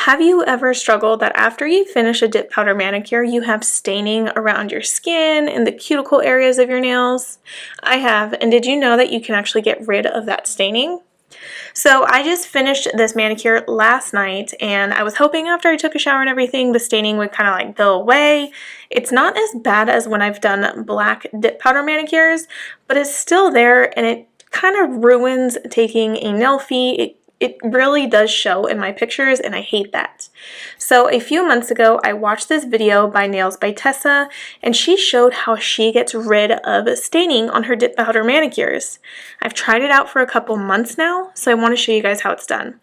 Have you ever struggled that after you finish a dip powder manicure, you have staining around your skin and the cuticle areas of your nails? I have, and did you know that you can actually get rid of that staining? So I just finished this manicure last night, and I was hoping after I took a shower and everything, the staining would kind of like go away. It's not as bad as when I've done black dip powder manicures, but it's still there, and it kind of ruins taking a nailfie. It really does show in my pictures, and I hate that. So a few months ago, I watched this video by Nails by Tessa, and she showed how she gets rid of staining on her dip powder manicures. I've tried it out for a couple months now, so I want to show you guys how it's done.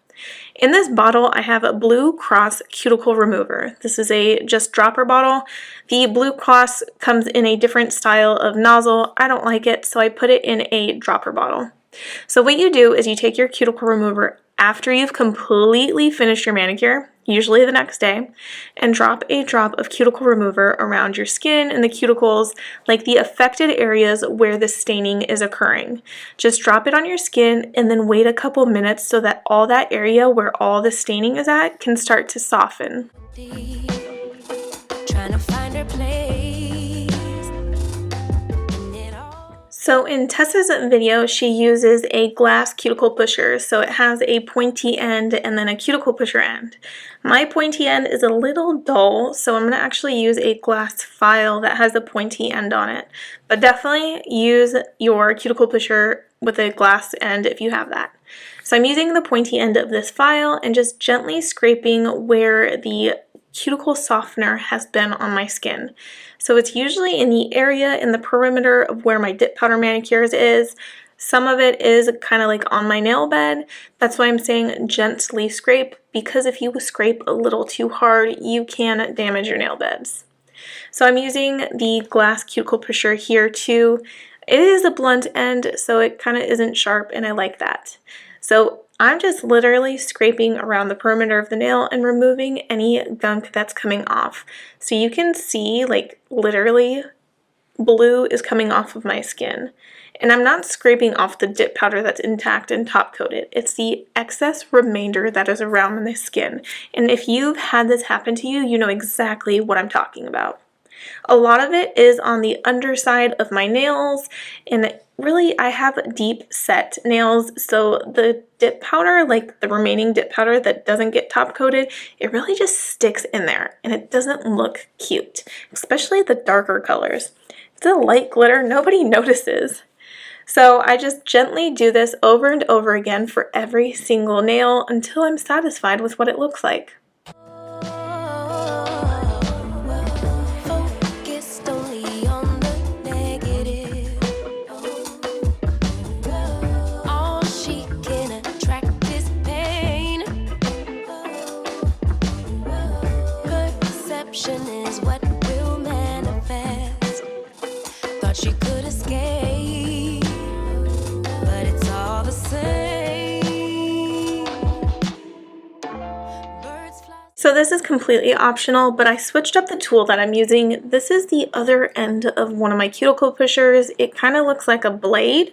In this bottle, I have a Blue Cross Cuticle Remover. This is a just dropper bottle. The Blue Cross comes in a different style of nozzle. I don't like it, so I put it in a dropper bottle. So what you do is you take your cuticle remover after you've completely finished your manicure, usually the next day, and drop a drop of cuticle remover around your skin and the cuticles, like the affected areas where the staining is occurring. Just drop it on your skin and then wait a couple minutes so that all that area where all the staining is at can start to soften. Trying to find her place. So in Tessa's video, she uses a glass cuticle pusher, so it has a pointy end and then a cuticle pusher end. My pointy end is a little dull, so I'm going to actually use a glass file that has a pointy end on it. But definitely use your cuticle pusher with a glass end if you have that. So I'm using the pointy end of this file and just gently scraping where the cuticle softener has been on my skin. So it's usually in the area in the perimeter of where my dip powder manicures is. Some of it is kind of like on my nail bed. That's why I'm saying gently scrape, because if you scrape a little too hard, you can damage your nail beds. So I'm using the glass cuticle pusher here too. It is a blunt end, so it kind of isn't sharp, and I like that. So I'm just literally scraping around the perimeter of the nail and removing any gunk that's coming off. So you can see, like, literally blue is coming off of my skin. And I'm not scraping off the dip powder that's intact and top coated. It's the excess remainder that is around the skin. And if you've had this happen to you, you know exactly what I'm talking about. A lot of it is on the underside of my nails, and really I have deep set nails, so the dip powder, like the remaining dip powder that doesn't get top coated, it really just sticks in there and it doesn't look cute, especially the darker colors. It's a light glitter, nobody notices. So I just gently do this over and over again for every single nail until I'm satisfied with what it looks like. Is what will manifest. Thought she could escape, but it's all the same. So this is completely optional, but I switched up the tool that I'm using. This is the other end of one of my cuticle pushers. It kind of looks like a blade.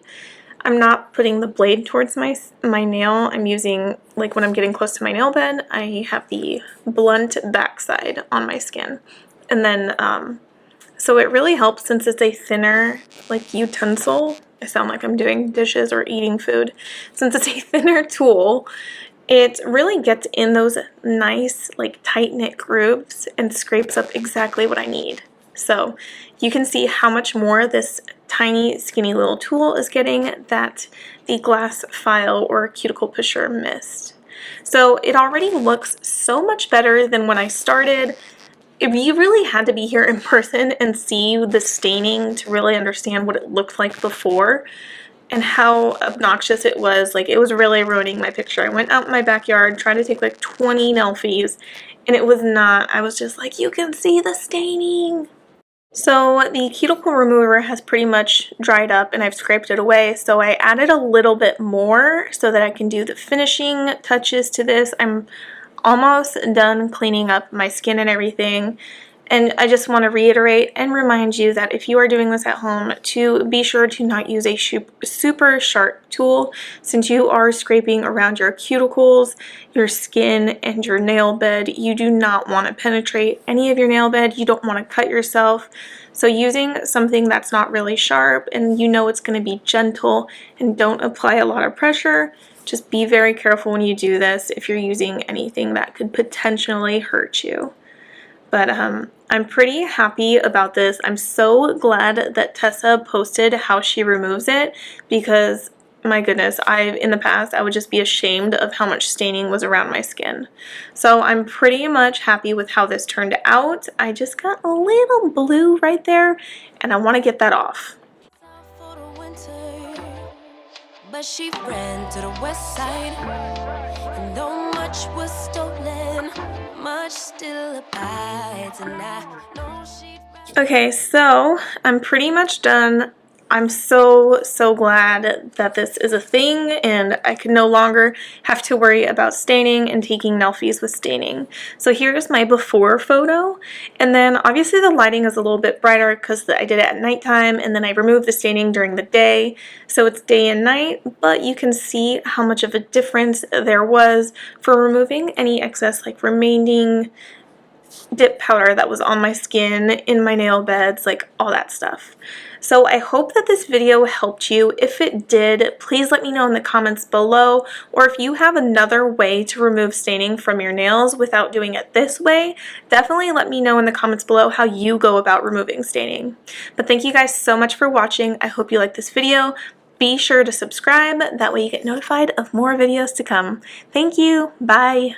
I'm not putting the blade towards my nail. I'm using, like when I'm getting close to my nail bed, I have the blunt backside on my skin. And then, so it really helps since it's a thinner, like, utensil. I sound like I'm doing dishes or eating food. Since it's a thinner tool, it really gets in those nice, like, tight-knit grooves and scrapes up exactly what I need. So you can see how much more this tiny, skinny little tool is getting that the glass file or cuticle pusher missed. So it already looks so much better than when I started. You really had to be here in person and see the staining to really understand what it looked like before and how obnoxious it was. Like, it was really ruining my picture. I went out in my backyard, tried to take like 20 nailfies, and it was not. I was just like, you can see the staining. So the cuticle remover has pretty much dried up and I've scraped it away, so I added a little bit more so that I can do the finishing touches to this. I'm almost done cleaning up my skin and everything, And I just want to reiterate and remind you that if you are doing this at home, to be sure to not use a super sharp tool, since you are scraping around your cuticles, your skin, and your nail bed. You do not want to penetrate any of your nail bed. You don't want to cut yourself. So using something that's not really sharp and you know it's going to be gentle and don't apply a lot of pressure, just be very careful when you do this if you're using anything that could potentially hurt you. But I'm pretty happy about this. I'm so glad that Tessa posted how she removes it, because my goodness, in the past I would just be ashamed of how much staining was around my skin. So I'm pretty much happy with how this turned out. I just got a little blue right there and I want to get that off. But she ran to the west side, and though much was stolen, much still abides, and I know she'd rather. Okay, so I'm pretty much done. I'm so glad that this is a thing and I can no longer have to worry about staining and taking nailfies with staining. So here's my before photo, and then obviously the lighting is a little bit brighter because I did it at nighttime, and then I removed the staining during the day, so it's day and night, but you can see how much of a difference there was for removing any excess like remaining dip powder that was on my skin, in my nail beds, like all that stuff. So I hope that this video helped you. If it did, please let me know in the comments below, or if you have another way to remove staining from your nails without doing it this way, definitely let me know in the comments below how you go about removing staining. But thank you guys so much for watching. I hope you liked this video. Be sure to subscribe, that way you get notified of more videos to come. Thank you. Bye.